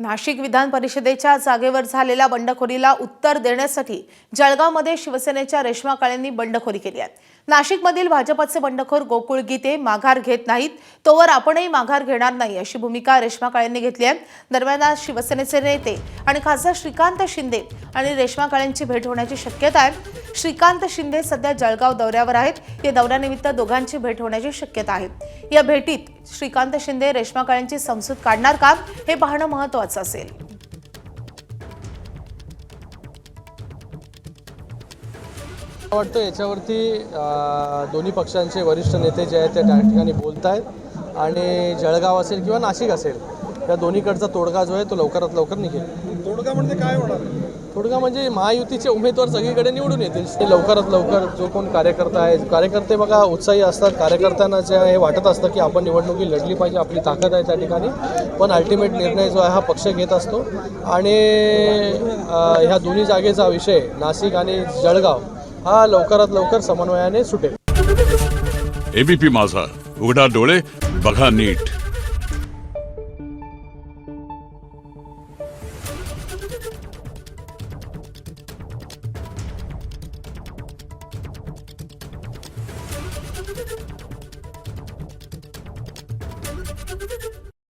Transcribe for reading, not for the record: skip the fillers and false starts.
नाशिक विधान परिषदेच्या जागेवर झालेल्या बंडखोरीला उत्तर देण्यासाठी जळगावमध्ये शिवसेनेच्या रेश्मा काळेंनी बंडखोरी केली आहे। नाशिकमधील भाजपचे बंडखोर गोकुळ गीते माघार घेत नाहीत तोवर आपणही माघार घेणार नाही अशी भूमिका रेश्मा काळेंनी घेतली आहे। दरम्यान आज शिवसेनेचे नेते आणि खासदार श्रीकांत शिंदे आणि रेश्मा काळेंची भेट होण्याची शक्यता आहे। श्रीकांत शिंदे सध्या जळगाव दौऱ्यावर आहेत। या दौऱ्यानिमित्त दोघांची भेट होण्याची शक्यता आहे। या भेटीत श्रीकांत शिंदे रेश्मा काळेंची समजूत काढणार का हे पाहणं महत्त्वाचं असेल। वाटतं याच्यावरती दोन्ही पक्षांचे वरिष्ठ नेते जे आहेत ते त्या ठिकाणी बोलत आहेत आणि जळगाव असेल किंवा नाशिक असेल या दोन्हीकडचा तोडगा जो आहे तो लवकरात लवकर निघेल। तोडगा म्हणजे काय होणार? तोडगा म्हणजे महायुतीचे उमेदवार सगळीकडे निवडून येतील। ते लवकरात लवकर जो कोण कार्यकर्ता आहे, कार्यकर्ते बघा उत्साही असतात, कार्यकर्त्यांना जे हे वाटत असतं की आपण निवडणुकी लढली पाहिजे, आपली ताकद आहे त्या ठिकाणी, पण अल्टिमेट निर्णय जो आहे हा पक्ष घेत असतो आणि ह्या दोन्ही जागेचा विषय नाशिक आणि जळगाव हा लवकरात लवकर समन्वयाने सुटेल। एबीपी माझा, उघडा डोळे बघा नीट।